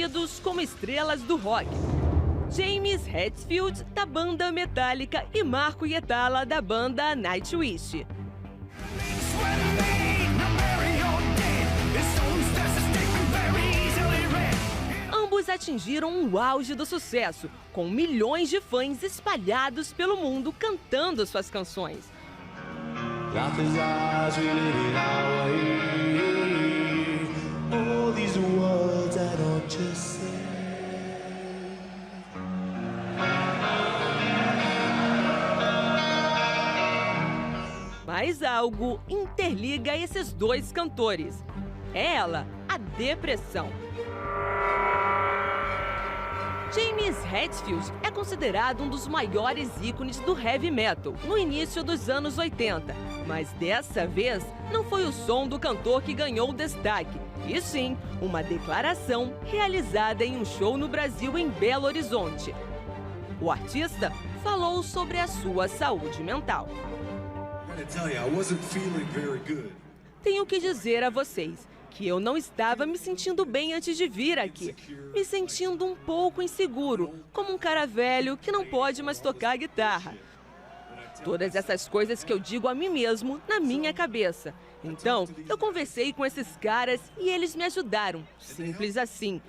conhecidos como estrelas do rock. James Hetfield, da banda Metallica, e Marco Hietala, da banda Nightwish. Ambos atingiram o auge do sucesso, com milhões de fãs espalhados pelo mundo cantando suas canções. Mas algo interliga esses dois cantores. É ela, a depressão. James Hetfield é considerado um dos maiores ícones do heavy metal no início dos anos 80, mas dessa vez não foi o som do cantor que ganhou destaque, e sim uma declaração realizada em um show no Brasil em Belo Horizonte. O artista falou sobre a sua saúde mental. Tenho que dizer a vocês que eu não estava me sentindo bem antes de vir aqui, me sentindo um pouco inseguro, como um cara velho que não pode mais tocar guitarra. Todas essas coisas que eu digo a mim mesmo na minha cabeça. Então, eu conversei com esses caras e eles me ajudaram, simples assim.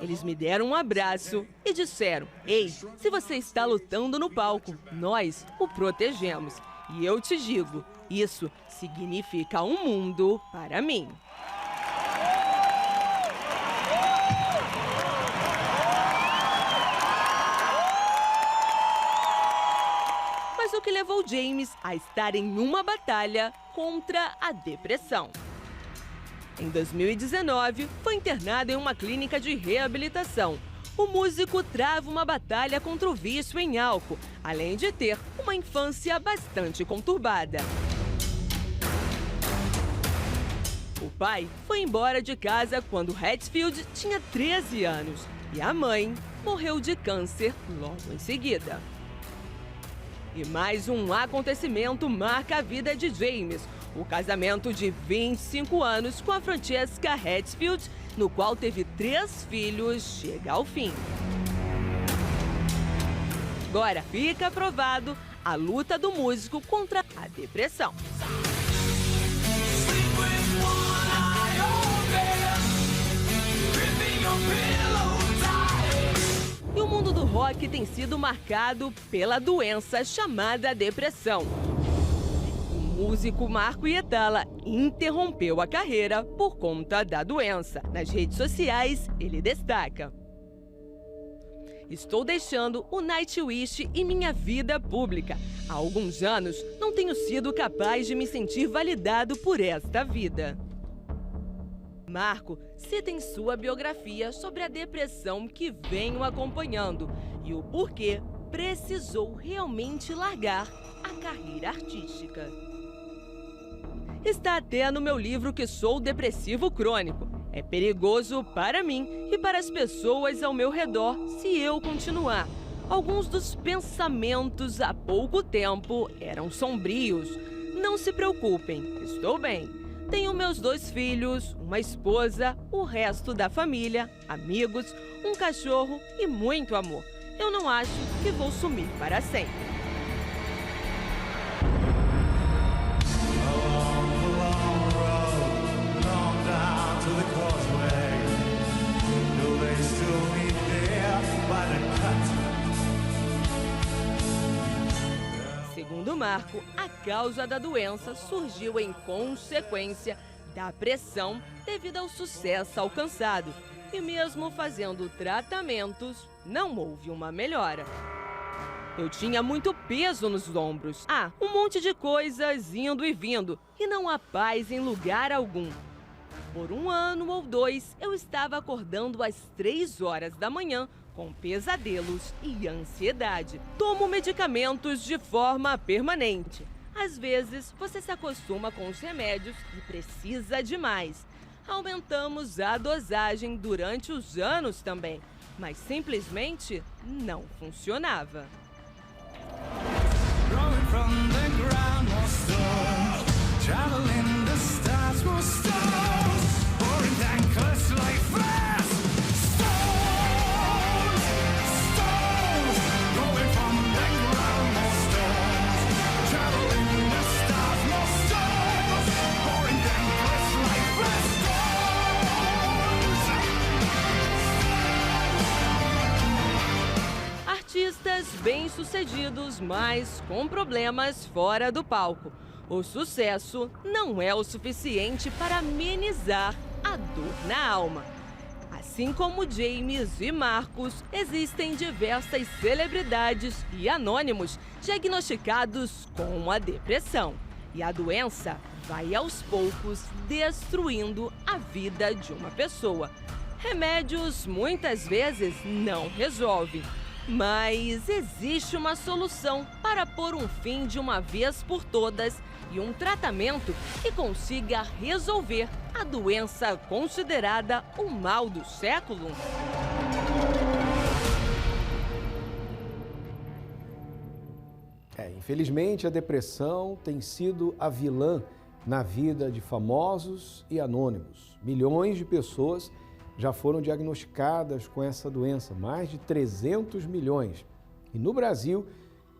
Eles me deram um abraço e disseram: "Ei, se você está lutando no palco, nós o protegemos. E eu te digo, isso significa um mundo para mim." Mas o que levou James a estar em uma batalha contra a depressão? Em 2019, foi internado em uma clínica de reabilitação. O músico trava uma batalha contra o vício em álcool, além de ter uma infância bastante conturbada. O pai foi embora de casa quando Hetfield tinha 13 anos e a mãe morreu de câncer logo em seguida. E mais um acontecimento marca a vida de James: o casamento de 25 anos com a Francesca Hetfield, no qual teve 3 filhos, chega ao fim. Agora fica provado a luta do músico contra a depressão. E o mundo do rock tem sido marcado pela doença chamada depressão. O músico Marco Hietala interrompeu a carreira por conta da doença. Nas redes sociais, ele destaca: "Estou deixando o Nightwish e minha vida pública. Há alguns anos não tenho sido capaz de me sentir validado por esta vida." Marco cita em sua biografia sobre a depressão que vem o acompanhando e o porquê precisou realmente largar a carreira artística. Está até no meu livro que sou depressivo crônico. É perigoso para mim e para as pessoas ao meu redor se eu continuar. Alguns dos pensamentos há pouco tempo eram sombrios. Não se preocupem, estou bem. Tenho meus 2 filhos, uma esposa, o resto da família, amigos, um cachorro e muito amor. Eu não acho que vou sumir para sempre. Segundo Marco, a causa da doença surgiu em consequência da pressão devido ao sucesso alcançado. E mesmo fazendo tratamentos, não houve uma melhora. Eu tinha muito peso nos ombros. Um monte de coisas indo e vindo, e não há paz em lugar algum. Por 1 ano ou 2, eu estava acordando às 3 horas da manhã com pesadelos e ansiedade. Tomo medicamentos de forma permanente. Às vezes, você se acostuma com os remédios e precisa de mais. Aumentamos a dosagem durante os anos também, mas simplesmente não funcionava. Traveling the stars will stars, pouring down cuts like fire. bem-sucedidos, mas com problemas fora do palco. O sucesso não é o suficiente para amenizar a dor na alma. Assim como James e Marcos, existem diversas celebridades e anônimos diagnosticados com a depressão. E a doença vai aos poucos destruindo a vida de uma pessoa. Remédios muitas vezes não resolvem, mas existe uma solução para pôr um fim de uma vez por todas e um tratamento que consiga resolver a doença considerada o mal do século. Infelizmente, a depressão tem sido a vilã na vida de famosos e anônimos. Milhões de pessoas já foram diagnosticadas com essa doença, mais de 300 milhões. E no Brasil,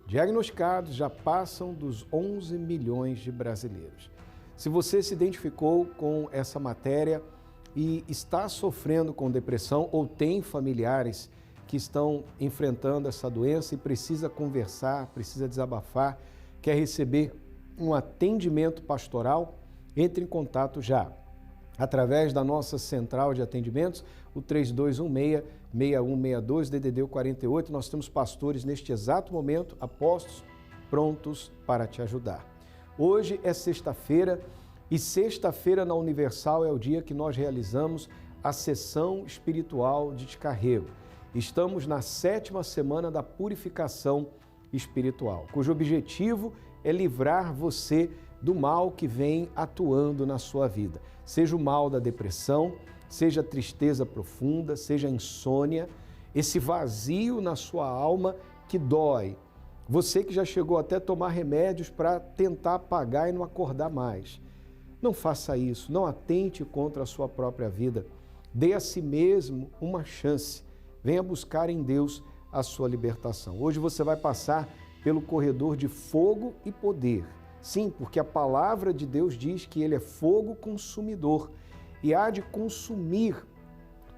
diagnosticados já passam dos 11 milhões de brasileiros. Se você se identificou com essa matéria e está sofrendo com depressão ou tem familiares que estão enfrentando essa doença e precisa conversar, precisa desabafar, quer receber um atendimento pastoral, entre em contato já. Através da nossa central de atendimentos, o 3216-6162, DDD 48, nós temos pastores neste exato momento, apostos, prontos para te ajudar. Hoje é sexta-feira e sexta-feira na Universal é o dia que nós realizamos a sessão espiritual de descarrego. Estamos na 7ª semana da purificação espiritual, cujo objetivo é livrar você do mal que vem atuando na sua vida. Seja o mal da depressão, seja a tristeza profunda, seja a insônia, esse vazio na sua alma que dói. Você que já chegou até a tomar remédios para tentar apagar e não acordar mais. Não faça isso, não atente contra a sua própria vida. Dê a si mesmo uma chance. Venha buscar em Deus a sua libertação. Hoje você vai passar pelo corredor de fogo e poder. Sim, porque a palavra de Deus diz que Ele é fogo consumidor e há de consumir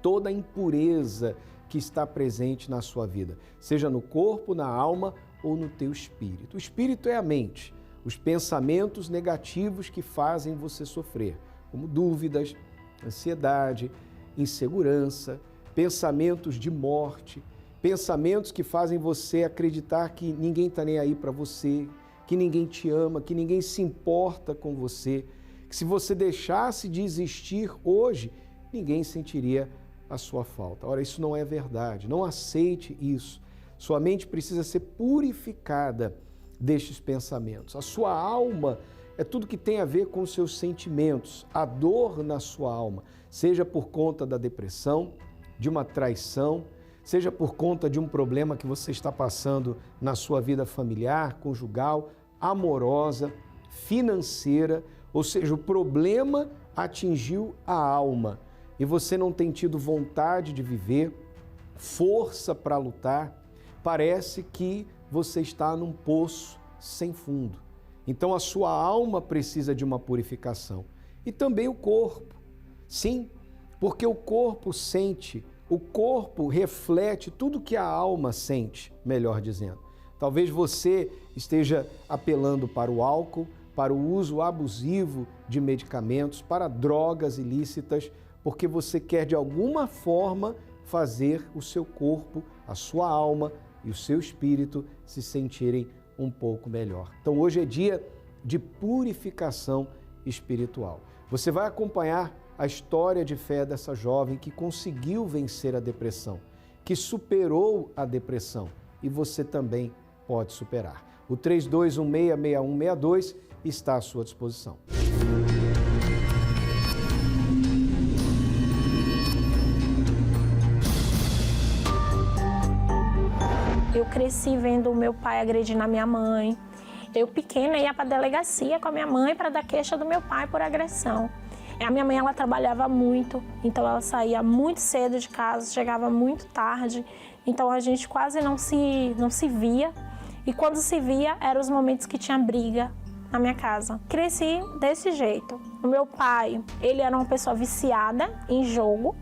toda a impureza que está presente na sua vida, seja no corpo, na alma ou no teu espírito. O espírito é a mente, os pensamentos negativos que fazem você sofrer, como dúvidas, ansiedade, insegurança, pensamentos de morte, pensamentos que fazem você acreditar que ninguém está nem aí para você, que ninguém te ama, que ninguém se importa com você, que se você deixasse de existir hoje, ninguém sentiria a sua falta. Ora, isso não é verdade, não aceite isso. Sua mente precisa ser purificada destes pensamentos. A sua alma é tudo que tem a ver com os seus sentimentos, a dor na sua alma, seja por conta da depressão, de uma traição, seja por conta de um problema que você está passando na sua vida familiar, conjugal, amorosa, financeira, ou seja, o problema atingiu a alma e você não tem tido vontade de viver, força para lutar, parece que você está num poço sem fundo. Então a sua alma precisa de uma purificação e também o corpo. Sim, porque o corpo sente, o corpo reflete tudo que a alma sente, melhor dizendo. Talvez você esteja apelando para o álcool, para o uso abusivo de medicamentos, para drogas ilícitas, porque você quer de alguma forma fazer o seu corpo, a sua alma e o seu espírito se sentirem um pouco melhor. Então hoje é dia de purificação espiritual. Você vai acompanhar a história de fé dessa jovem que conseguiu vencer a depressão, que superou a depressão e você também pode superar. O 32166162 está à sua disposição. Eu cresci vendo o meu pai agredindo a minha mãe. Eu pequena ia para a delegacia com a minha mãe para dar queixa do meu pai por agressão. A minha mãe, ela trabalhava muito, então ela saía muito cedo de casa, chegava muito tarde, então a gente quase não se via. E quando se via, eram os momentos que tinha briga na minha casa. Cresci desse jeito. O meu pai, ele era uma pessoa viciada em jogo,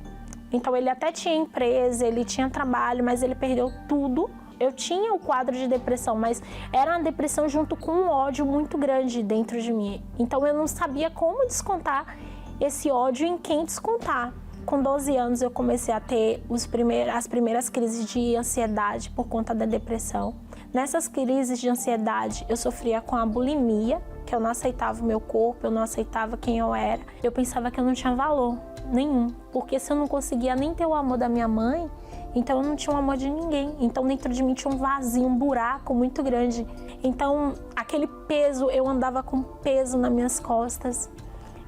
então ele até tinha empresa, ele tinha trabalho, mas ele perdeu tudo eu tinha o quadro de depressão, mas era uma depressão junto com um ódio muito grande dentro de mim. Então eu não sabia como descontar esse ódio em quem descontar. Com 12 anos eu comecei a ter as primeiras crises de ansiedade por conta da depressão. Nessas crises de ansiedade eu sofria com a bulimia, que eu não aceitava o meu corpo, eu não aceitava quem eu era. Eu pensava que eu não tinha valor nenhum, porque se eu não conseguia nem ter o amor da minha mãe, então eu não tinha o amor de ninguém. Então dentro de mim tinha um vazio, um buraco muito grande. Então aquele peso, eu andava com peso nas minhas costas.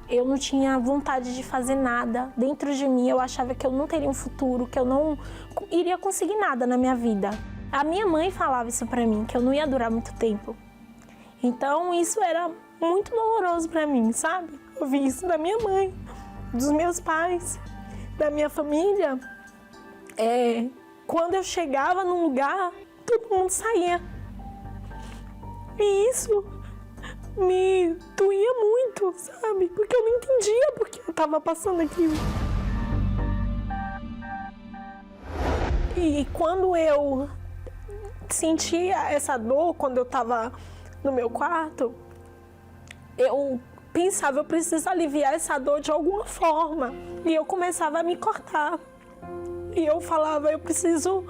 Eu não tinha vontade de fazer nada. Dentro de mim eu achava que eu não teria um futuro, que eu não iria conseguir nada na minha vida. A minha mãe falava isso pra mim, que eu não ia durar muito tempo. Então isso era muito doloroso pra mim, sabe? Eu vi isso da minha mãe, dos meus pais, da minha família. Quando eu chegava num lugar, todo mundo saía. E isso me doía muito, sabe? Porque eu não entendia porque eu tava passando aquilo. E quando eu sentia essa dor, quando eu tava no meu quarto, eu pensava, eu preciso aliviar essa dor de alguma forma. E eu começava a me cortar. E eu falava, eu preciso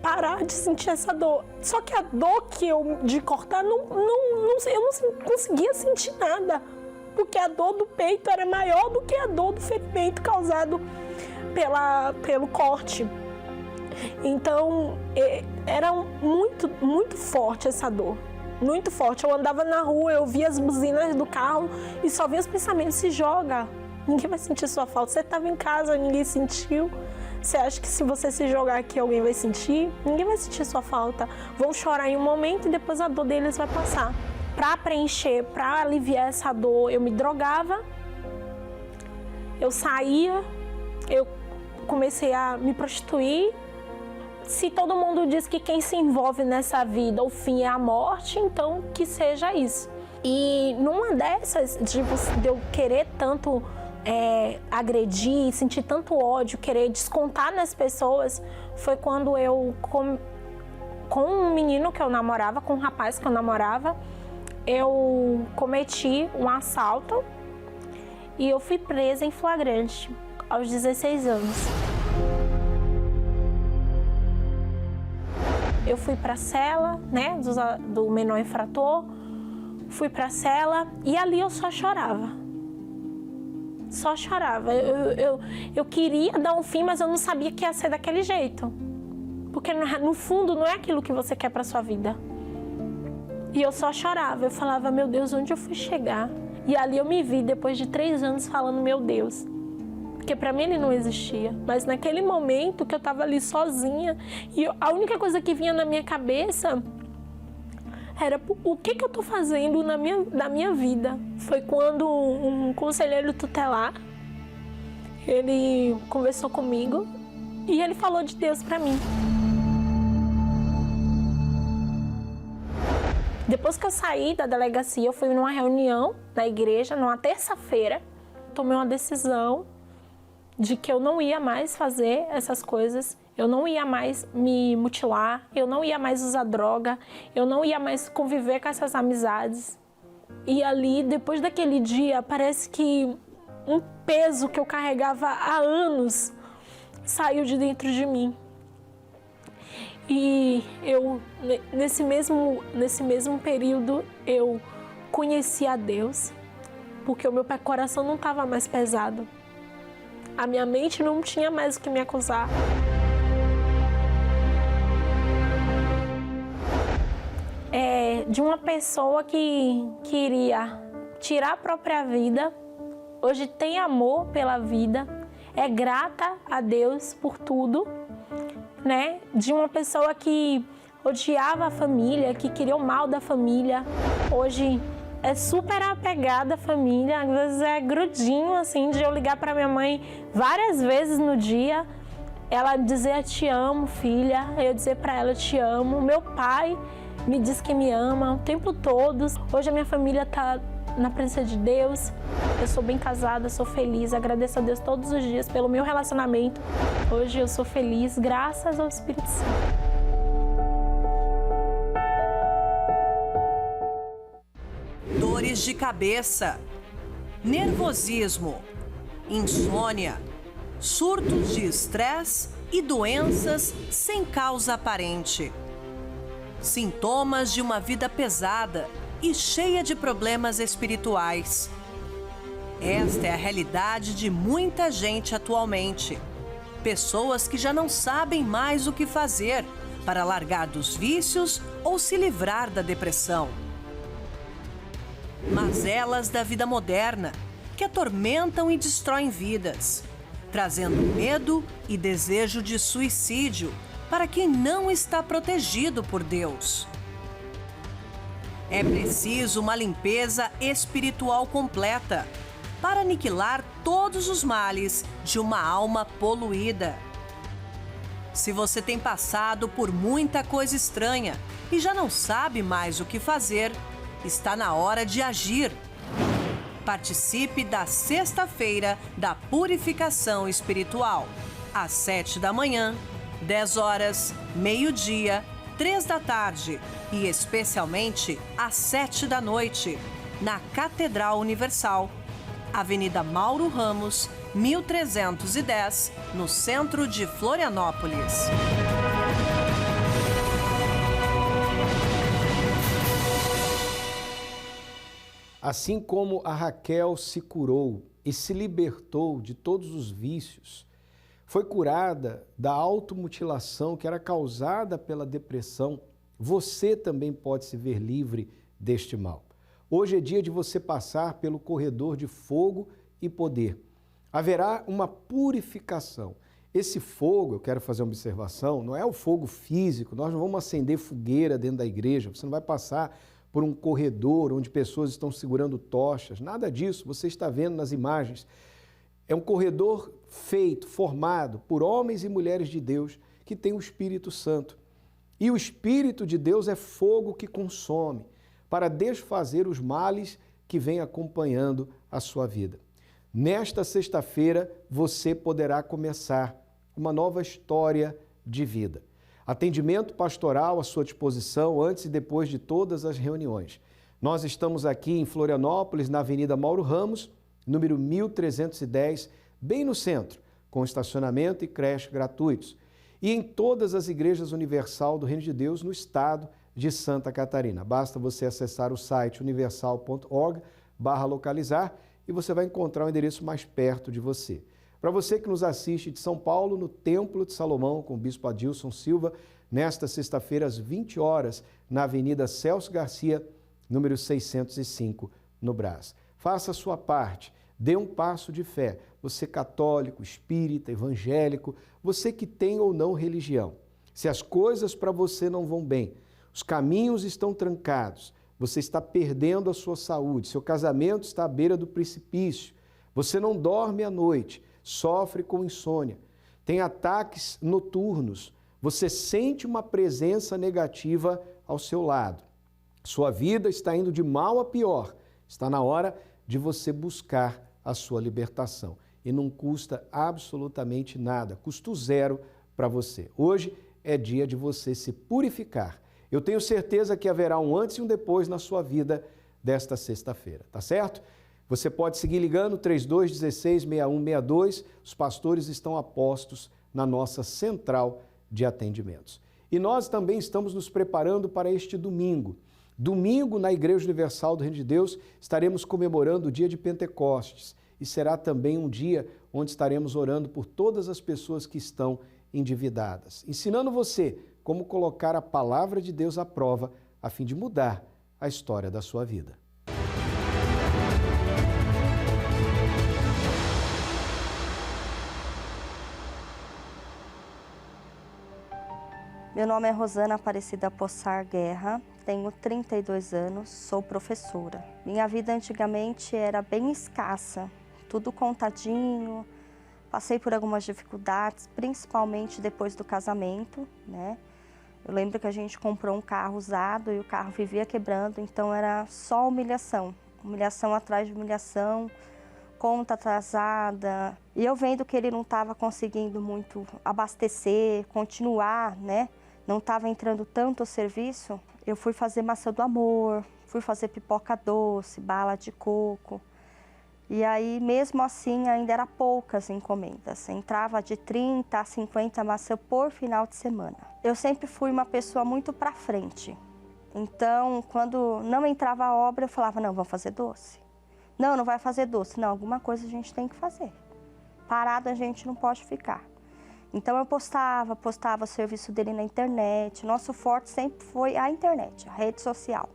parar de sentir essa dor. Só que a dor de cortar, eu não conseguia sentir nada. Porque a dor do peito era maior do que a dor do ferimento causado pelo corte. Então, era muito, muito forte essa dor. Muito forte. Eu andava na rua, eu via as buzinas do carro e só via os pensamentos, se joga. Ninguém vai sentir sua falta. Você estava em casa, ninguém sentiu. Você acha que se você se jogar aqui, alguém vai sentir? Ninguém vai sentir sua falta. Vão chorar em um momento e depois a dor deles vai passar. Para preencher, para aliviar essa dor, eu me drogava. Eu saía, eu comecei a me prostituir. Se todo mundo diz que quem se envolve nessa vida, o fim é a morte, então que seja isso. E numa dessas, de eu querer tanto agredir, sentir tanto ódio, querer descontar nas pessoas, foi quando eu, com um menino que eu namorava, com um rapaz que eu namorava, eu cometi um assalto e eu fui presa em flagrante aos 16 anos. Eu fui para a cela, né, do menor infrator, fui para a cela e ali eu só chorava. Só chorava. Eu queria dar um fim, mas eu não sabia que ia ser daquele jeito. Porque no fundo não é aquilo que você quer para sua vida. E eu só chorava. Eu falava, meu Deus, onde eu fui chegar? E ali eu me vi, depois de 3 anos, falando, meu Deus. Porque para mim ele não existia. Mas naquele momento que eu estava ali sozinha, e a única coisa que vinha na minha cabeça era o que eu estou fazendo na minha vida. Foi quando um conselheiro tutelar, ele conversou comigo e ele falou de Deus para mim. Depois que eu saí da delegacia, eu fui numa reunião na igreja, numa terça-feira, tomei uma decisão de que eu não ia mais fazer essas coisas, eu não ia mais me mutilar, eu não ia mais usar droga, eu não ia mais conviver com essas amizades. E ali, depois daquele dia, parece que um peso que eu carregava há anos saiu de dentro de mim. E eu, nesse mesmo período, eu conheci a Deus, porque o meu coração não estava mais pesado. A minha mente não tinha mais o que me acusar. De uma pessoa que queria tirar a própria vida, hoje tem amor pela vida, é grata a Deus por tudo, né? De uma pessoa que odiava a família, que queria o mal da família, hoje é super apegada à família, às vezes é grudinho, assim, de eu ligar para minha mãe várias vezes no dia, ela dizer, te amo, filha, eu dizer para ela, te amo. Meu pai me diz que me ama o tempo todo. Hoje a minha família está na presença de Deus, eu sou bem casada, sou feliz, agradeço a Deus todos os dias pelo meu relacionamento. Hoje eu sou feliz, graças ao Espírito Santo. dores de cabeça, nervosismo, insônia, surtos de estresse e doenças sem causa aparente. Sintomas de uma vida pesada e cheia de problemas espirituais. Esta é a realidade de muita gente atualmente. Pessoas que já não sabem mais o que fazer para largar dos vícios ou se livrar da depressão. Mazelas da vida moderna, que atormentam e destroem vidas, trazendo medo e desejo de suicídio para quem não está protegido por Deus. É preciso uma limpeza espiritual completa para aniquilar todos os males de uma alma poluída. Se você tem passado por muita coisa estranha e já não sabe mais o que fazer, está na hora de agir. Participe da Sexta-feira da Purificação Espiritual, às 7 da manhã, 10 horas, meio-dia, 3 da tarde e especialmente às 7 da noite, na Catedral Universal, Avenida Mauro Ramos, 1310, no centro de Florianópolis. Assim como a Raquel se curou e se libertou de todos os vícios, foi curada da automutilação que era causada pela depressão, você também pode se ver livre deste mal. Hoje é dia de você passar pelo corredor de fogo e poder. Haverá uma purificação. Esse fogo, eu quero fazer uma observação, não é o fogo físico, nós não vamos acender fogueira dentro da igreja, você não vai passar por um corredor onde pessoas estão segurando tochas, nada disso, você está vendo nas imagens. É um corredor feito, formado por homens e mulheres de Deus que têm o Espírito Santo. E o Espírito de Deus é fogo que consome, para desfazer os males que vêm acompanhando a sua vida. Nesta sexta-feira, você poderá começar uma nova história de vida. Atendimento pastoral à sua disposição antes e depois de todas as reuniões. Nós estamos aqui em Florianópolis, na Avenida Mauro Ramos, número 1310, bem no centro, com estacionamento e creche gratuitos. E em todas as igrejas universal do Reino de Deus no estado de Santa Catarina. Basta você acessar o site universal.org/localizar e você vai encontrar o endereço mais perto de você. Para você que nos assiste de São Paulo, no Templo de Salomão, com o Bispo Adilson Silva, nesta sexta-feira, às 20 horas, na Avenida Celso Garcia, número 605, no Brás. Faça a sua parte, dê um passo de fé. Você católico, espírita, evangélico, você que tem ou não religião. Se as coisas para você não vão bem, os caminhos estão trancados, você está perdendo a sua saúde, seu casamento está à beira do precipício, você não dorme à noite, sofre com insônia, tem ataques noturnos, você sente uma presença negativa ao seu lado. Sua vida está indo de mal a pior, está na hora de você buscar a sua libertação. E não custa absolutamente nada, custo zero para você. Hoje é dia de você se purificar. Eu tenho certeza que haverá um antes e um depois na sua vida desta sexta-feira, tá certo? Você pode seguir ligando 3216-6162, os pastores estão a postos na nossa central de atendimentos. E nós também estamos nos preparando para este domingo. Domingo, na Igreja Universal do Reino de Deus, estaremos comemorando o dia de Pentecostes e será também um dia onde estaremos orando por todas as pessoas que estão endividadas, ensinando você como colocar a palavra de Deus à prova a fim de mudar a história da sua vida. Meu nome é Rosana Aparecida Possar Guerra, tenho 32 anos, sou professora. Minha vida antigamente era bem escassa, tudo contadinho, passei por algumas dificuldades, principalmente depois do casamento, né? Eu lembro que a gente comprou um carro usado e o carro vivia quebrando, então era só humilhação, humilhação atrás de humilhação, conta atrasada. E eu vendo que ele não estava conseguindo muito abastecer, continuar, né? Não estava entrando tanto o serviço, eu fui fazer Maçã do Amor, fui fazer pipoca doce, bala de coco. E aí, mesmo assim, ainda era poucas encomendas. Entrava de 30 a 50 maçãs por final de semana. Eu sempre fui uma pessoa muito para frente. Então, quando não entrava a obra, eu falava, não, vamos fazer doce. Não, não vai fazer doce. Não, alguma coisa a gente tem que fazer. Parado a gente não pode ficar. Então, eu postava o serviço dele na internet. Nosso forte sempre foi a internet, a rede social.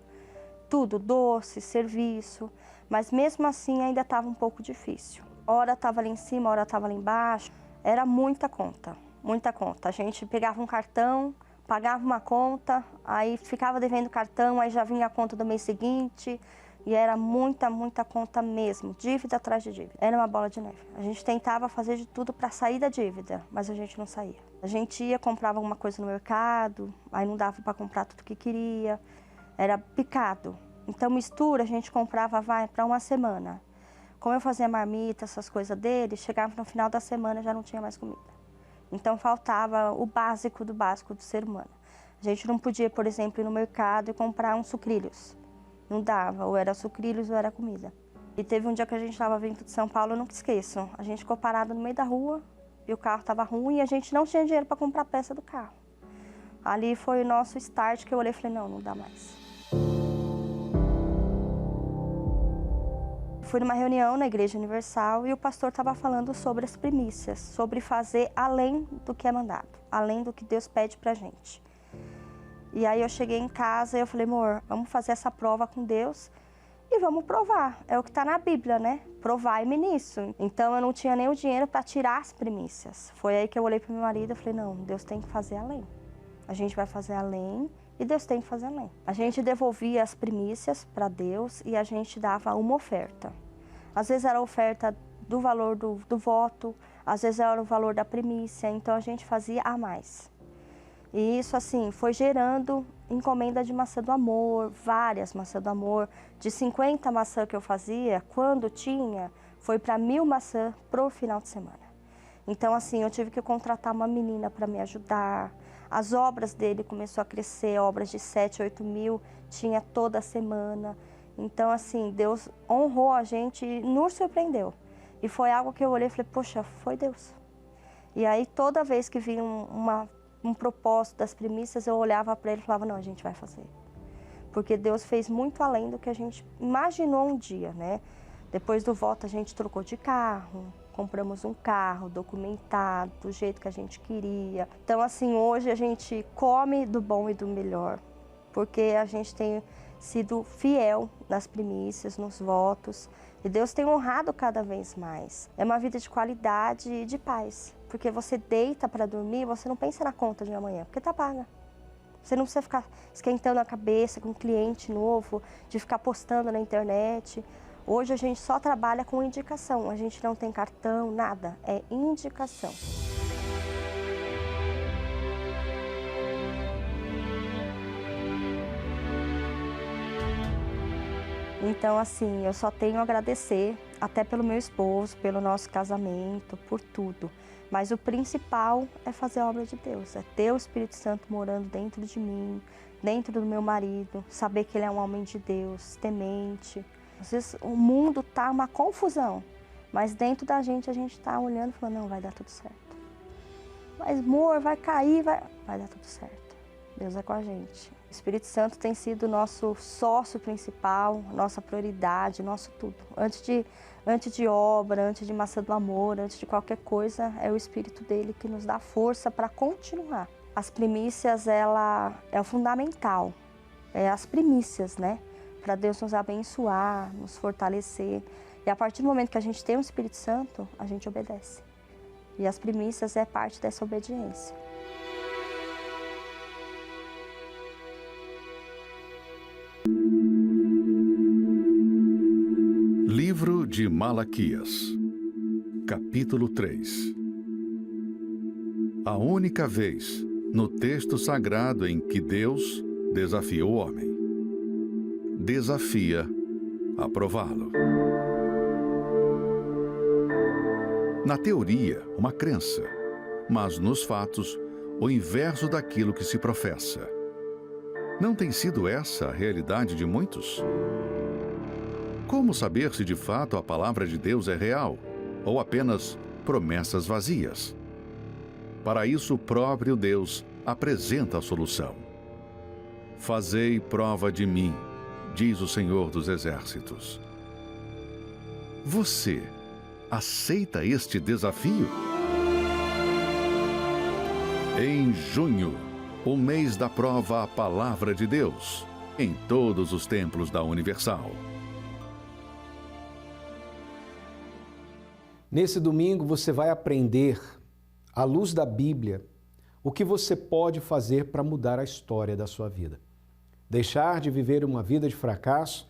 Tudo, doce, serviço. Mas mesmo assim ainda estava um pouco difícil. Hora estava ali em cima, hora estava ali embaixo. Era muita conta, muita conta. A gente pegava um cartão, pagava uma conta, aí ficava devendo cartão, aí já vinha a conta do mês seguinte. E era muita, muita conta mesmo, dívida atrás de dívida. Era uma bola de neve. A gente tentava fazer de tudo para sair da dívida, mas a gente não saía. A gente ia, comprava alguma coisa no mercado, aí não dava para comprar tudo que queria. Era picado. Então, mistura, a gente comprava, para uma semana. Como eu fazia marmita, essas coisas dele, chegava no final da semana e já não tinha mais comida. Então, faltava o básico do ser humano. A gente não podia, por exemplo, ir no mercado e comprar uns sucrilhos. Não dava, ou era sucrilhos ou era comida. E teve um dia que a gente estava vindo de São Paulo, eu nunca esqueço. A gente ficou parado no meio da rua e o carro estava ruim e a gente não tinha dinheiro para comprar a peça do carro. Ali foi o nosso start que eu olhei e falei, não dá mais. Fui numa reunião na Igreja Universal e o pastor estava falando sobre as primícias, sobre fazer além do que é mandado, além do que Deus pede pra gente. E aí eu cheguei em casa e eu falei, amor, vamos fazer essa prova com Deus e vamos provar. É o que está na Bíblia, né? Provai-me nisso. Então eu não tinha nem o dinheiro para tirar as primícias. Foi aí que eu olhei para meu marido e falei, não, Deus tem que fazer além. A gente vai fazer além. E Deus tem que fazer além. A gente devolvia as primícias para Deus e a gente dava uma oferta. Às vezes era a oferta do valor do voto, às vezes era o valor da primícia, então a gente fazia a mais. E isso assim, foi gerando encomenda de maçã do amor, várias maçãs do amor. De 50 maçãs que eu fazia, quando tinha, foi para 1000 maçãs pro final de semana. Então assim, eu tive que contratar uma menina para me ajudar. As obras dele começou a crescer, obras de 7, 8 mil, tinha toda semana. Então, assim, Deus honrou a gente e nos surpreendeu. E foi algo que eu olhei e falei, poxa, foi Deus. E aí, toda vez que vinha um propósito das primícias, eu olhava para ele e falava, não, a gente vai fazer. Porque Deus fez muito além do que a gente imaginou um dia, né? Depois do voto, a gente trocou de carro. Compramos um carro documentado, do jeito que a gente queria. Então, assim, hoje a gente come do bom e do melhor, porque a gente tem sido fiel nas primícias, nos votos, e Deus tem honrado cada vez mais. É uma vida de qualidade e de paz, porque você deita para dormir, você não pensa na conta de amanhã, porque tá paga. Você não precisa ficar esquentando a cabeça com um cliente novo, de ficar postando na internet. Hoje a gente só trabalha com indicação, a gente não tem cartão, nada, é indicação. Então, assim, eu só tenho a agradecer, até pelo meu esposo, pelo nosso casamento, por tudo. Mas o principal é fazer a obra de Deus, é ter o Espírito Santo morando dentro de mim, dentro do meu marido, saber que ele é um homem de Deus, temente. Às vezes o mundo tá uma confusão, mas dentro da gente a gente tá olhando e falando, não, vai dar tudo certo. Mas amor, vai cair, vai dar tudo certo. Deus é com a gente. O Espírito Santo tem sido o nosso sócio principal, nossa prioridade, nosso tudo. Antes de obra, antes de maçã do amor, antes de qualquer coisa, é o Espírito dele que nos dá força para continuar. As primícias, ela é o fundamental, é as primícias, né? Para Deus nos abençoar, nos fortalecer. E a partir do momento que a gente tem o Espírito Santo, a gente obedece. E as primícias é parte dessa obediência. Livro de Malaquias, capítulo 3. A única vez no texto sagrado em que Deus desafiou o homem. Desafia a prová-lo. Na teoria, uma crença, mas nos fatos, o inverso daquilo que se professa. Não tem sido essa a realidade de muitos? Como saber se de fato a palavra de Deus é real ou apenas promessas vazias? Para isso, o próprio Deus apresenta a solução. Fazei prova de mim, diz o Senhor dos Exércitos. Você aceita este desafio? Em junho, o mês da prova à Palavra de Deus, em todos os templos da Universal. Nesse domingo você vai aprender, à luz da Bíblia, o que você pode fazer para mudar a história da sua vida. Deixar de viver uma vida de fracasso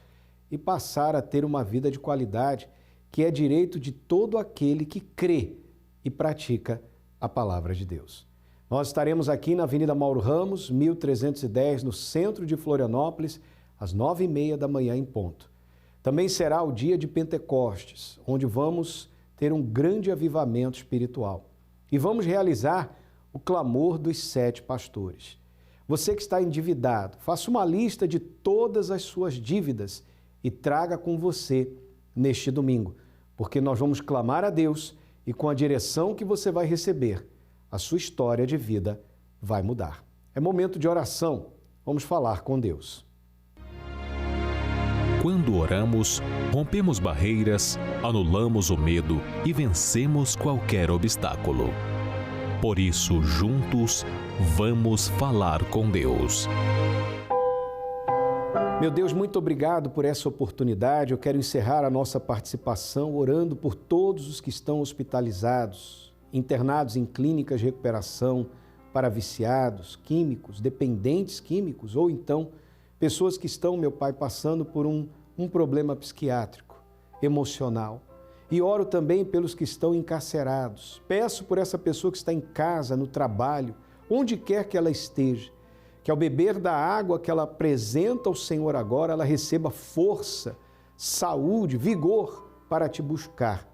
e passar a ter uma vida de qualidade, que é direito de todo aquele que crê e pratica a palavra de Deus. Nós estaremos aqui na Avenida Mauro Ramos, 1310, no centro de Florianópolis, às 9h30 da manhã em ponto. Também será o dia de Pentecostes, onde vamos ter um grande avivamento espiritual. E vamos realizar o clamor dos 7 pastores. Você que está endividado, faça uma lista de todas as suas dívidas e traga com você neste domingo, porque nós vamos clamar a Deus e com a direção que você vai receber, a sua história de vida vai mudar. É momento de oração. Vamos falar com Deus. Quando oramos, rompemos barreiras, anulamos o medo e vencemos qualquer obstáculo. Por isso, juntos, vamos falar com Deus. Meu Deus, muito obrigado por essa oportunidade. Eu quero encerrar a nossa participação orando por todos os que estão hospitalizados, internados em clínicas de recuperação para viciados, químicos, dependentes químicos, ou então pessoas que estão, meu Pai, passando por um problema psiquiátrico, emocional. E oro também pelos que estão encarcerados. Peço por essa pessoa que está em casa, no trabalho, onde quer que ela esteja, que ao beber da água que ela apresenta ao Senhor agora, ela receba força, saúde, vigor para te buscar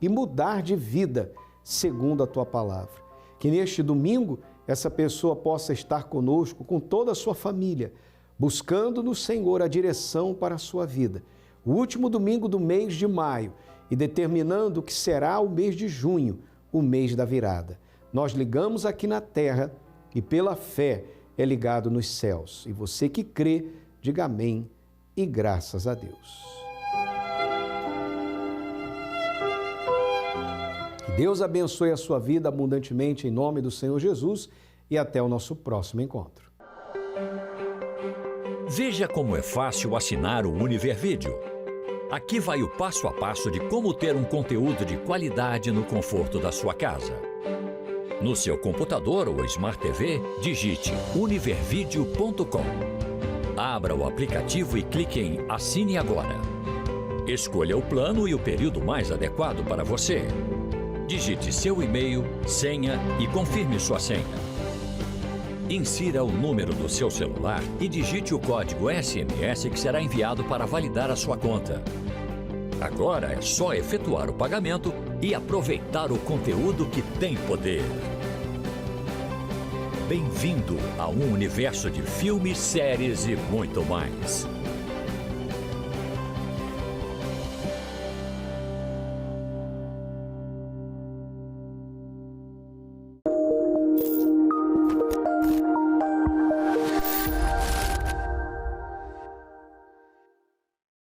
e mudar de vida segundo a Tua palavra. Que neste domingo essa pessoa possa estar conosco, com toda a sua família, buscando no Senhor a direção para a sua vida. O último domingo do mês de maio e determinando o que será o mês de junho, o mês da virada. Nós ligamos aqui na terra e pela fé é ligado nos céus. E você que crê, diga amém e graças a Deus. Que Deus abençoe a sua vida abundantemente em nome do Senhor Jesus e até o nosso próximo encontro. Veja como é fácil assinar o Univervídeo. Aqui vai o passo a passo de como ter um conteúdo de qualidade no conforto da sua casa. No seu computador ou Smart TV, digite univervideo.com. Abra o aplicativo e clique em Assine Agora. Escolha o plano e o período mais adequado para você. Digite seu e-mail, senha e confirme sua senha. Insira o número do seu celular e digite o código SMS que será enviado para validar a sua conta. Agora é só efetuar o pagamento e aproveitar o conteúdo que tem poder. Bem-vindo a um universo de filmes, séries e muito mais.